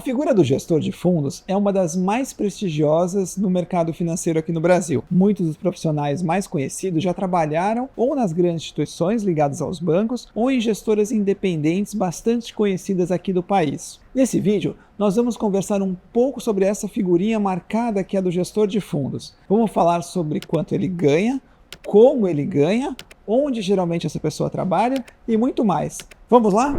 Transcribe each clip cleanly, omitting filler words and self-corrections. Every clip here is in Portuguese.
figura do gestor de fundos é uma das mais prestigiosas no mercado financeiro aqui no Brasil. Muitos dos profissionais mais conhecidos já trabalharam ou nas grandes instituições ligadas aos bancos ou em gestoras independentes bastante conhecidas aqui do país. Nesse vídeo, nós vamos conversar um pouco sobre essa figurinha marcada que é do gestor de fundos. Vamos falar sobre quanto ele ganha, como ele ganha, onde geralmente essa pessoa trabalha e muito mais. Vamos lá?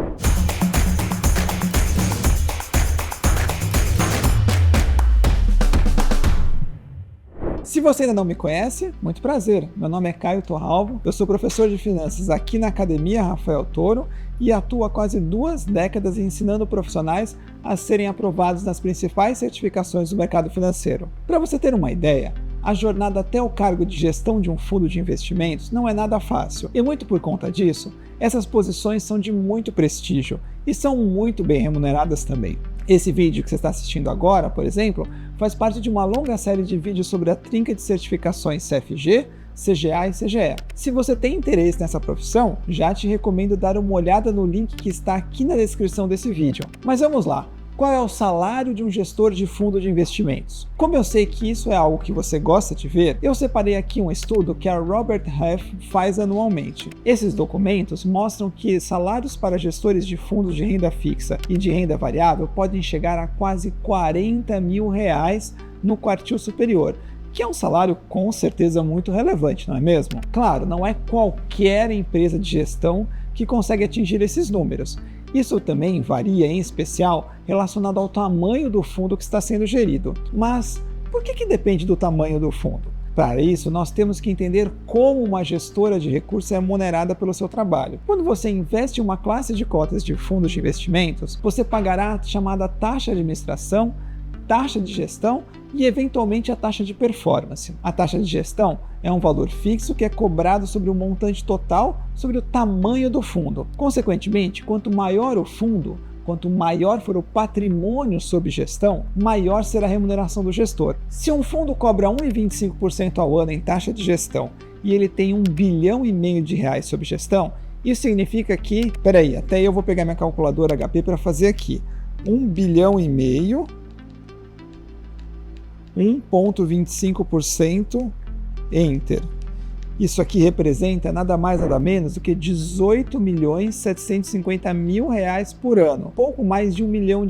Se você ainda não me conhece, muito prazer. Meu nome é Caio Torralvo, eu sou professor de finanças aqui na Academia Rafael Toro e atuo há quase 2 décadas ensinando profissionais a serem aprovados nas principais certificações do mercado financeiro. Para você ter uma ideia, a jornada até o cargo de gestão de um fundo de investimentos não é nada fácil, e muito por conta disso, essas posições são de muito prestígio e são muito bem remuneradas também. Esse vídeo que você está assistindo agora, por exemplo, faz parte de uma longa série de vídeos sobre a trinca de certificações CFG, CGA e CGE. Se você tem interesse nessa profissão, já te recomendo dar uma olhada no link que está aqui na descrição desse vídeo. Mas vamos lá! Qual é o salário de um gestor de fundo de investimentos? Como eu sei que isso é algo que você gosta de ver, eu separei aqui um estudo que a Robert Half faz anualmente. Esses documentos mostram que salários para gestores de fundos de renda fixa e de renda variável podem chegar a quase R$40 mil no quartil superior, que é um salário com certeza muito relevante, não é mesmo? Claro, não é qualquer empresa de gestão que consegue atingir esses números. Isso também varia, em especial, relacionado ao tamanho do fundo que está sendo gerido. Mas por que depende do tamanho do fundo? Para isso, nós temos que entender como uma gestora de recursos é remunerada pelo seu trabalho. Quando você investe em uma classe de cotas de fundos de investimentos, você pagará a chamada taxa de administração, taxa de gestão e, eventualmente, a taxa de performance. A taxa de gestão é um valor fixo que é cobrado sobre o montante total sobre o tamanho do fundo. Consequentemente, quanto maior o fundo, quanto maior for o patrimônio sob gestão, maior será a remuneração do gestor. Se um fundo cobra 1,25% ao ano em taxa de gestão e ele tem R$1,5 bilhão sob gestão, isso significa que, até eu vou pegar minha calculadora HP para fazer aqui, R$1,5 bilhão 1,25%, Enter. Isso aqui representa nada mais nada menos do que R$18.750.000 por ano, pouco mais de R$1 milhão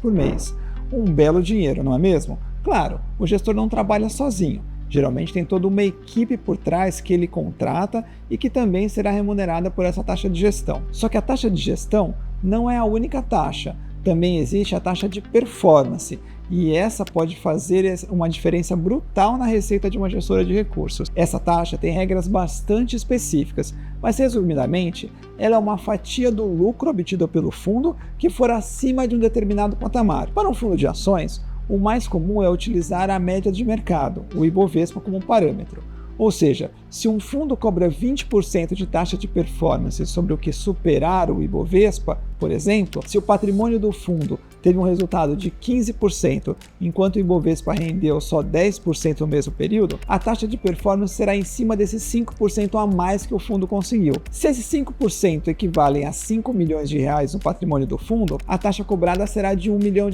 por mês. Um belo dinheiro, não é mesmo? Claro, o gestor não trabalha sozinho. Geralmente tem toda uma equipe por trás que ele contrata e que também será remunerada por essa taxa de gestão. Só que a taxa de gestão não é a única taxa. Também existe a taxa de performance, e essa pode fazer uma diferença brutal na receita de uma gestora de recursos. Essa taxa tem regras bastante específicas, mas resumidamente, ela é uma fatia do lucro obtido pelo fundo que for acima de um determinado patamar. Para um fundo de ações, o mais comum é utilizar a média de mercado, o Ibovespa, como um parâmetro. Ou seja, se um fundo cobra 20% de taxa de performance sobre o que superar o Ibovespa, por exemplo, se o patrimônio do fundo teve um resultado de 15%, enquanto o Ibovespa rendeu só 10% no mesmo período, a taxa de performance será em cima desses 5% a mais que o fundo conseguiu. Se esses 5% equivalem a R$5 milhões no patrimônio do fundo, a taxa cobrada será de R$1 milhão.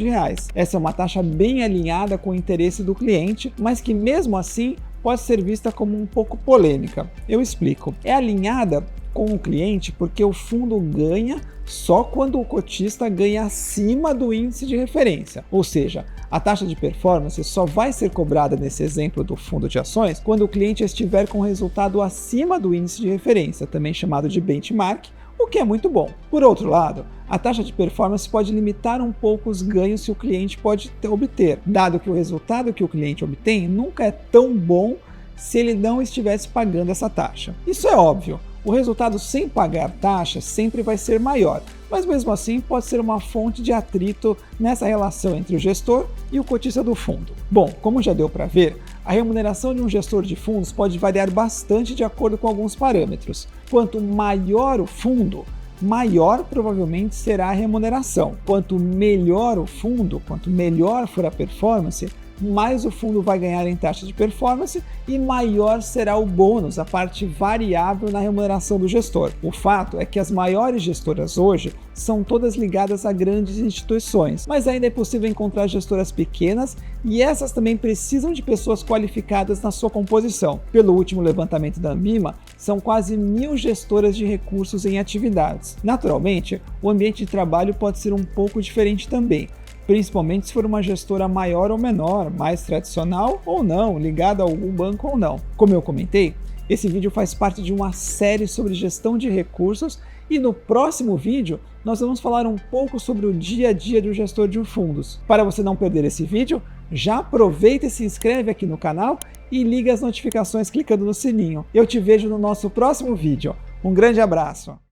Essa é uma taxa bem alinhada com o interesse do cliente, mas que mesmo assim pode ser vista como um pouco polêmica. Eu explico. É alinhada com o cliente porque o fundo ganha só quando o cotista ganha acima do índice de referência. Ou seja, a taxa de performance só vai ser cobrada nesse exemplo do fundo de ações quando o cliente estiver com resultado acima do índice de referência, também chamado de benchmark, o que é muito bom. Por outro lado, a taxa de performance pode limitar um pouco os ganhos que o cliente pode obter, dado que o resultado que o cliente obtém nunca é tão bom se ele não estivesse pagando essa taxa. Isso é óbvio, o resultado sem pagar taxa sempre vai ser maior, mas mesmo assim pode ser uma fonte de atrito nessa relação entre o gestor e o cotista do fundo. Bom, como já deu para ver, a remuneração de um gestor de fundos pode variar bastante de acordo com alguns parâmetros. Quanto maior o fundo, maior provavelmente será a remuneração. Quanto melhor o fundo, quanto melhor for a performance, mais o fundo vai ganhar em taxa de performance e maior será o bônus, a parte variável na remuneração do gestor. O fato é que as maiores gestoras hoje são todas ligadas a grandes instituições, mas ainda é possível encontrar gestoras pequenas e essas também precisam de pessoas qualificadas na sua composição. Pelo último levantamento da Ambima, são quase 1.000 gestoras de recursos em atividades. Naturalmente, o ambiente de trabalho pode ser um pouco diferente também, principalmente se for uma gestora maior ou menor, mais tradicional ou não, ligada a algum banco ou não. Como eu comentei, esse vídeo faz parte de uma série sobre gestão de recursos e no próximo vídeo nós vamos falar um pouco sobre o dia a dia do gestor de fundos. Para você não perder esse vídeo, já aproveita e se inscreve aqui no canal e liga as notificações clicando no sininho. Eu te vejo no nosso próximo vídeo. Um grande abraço!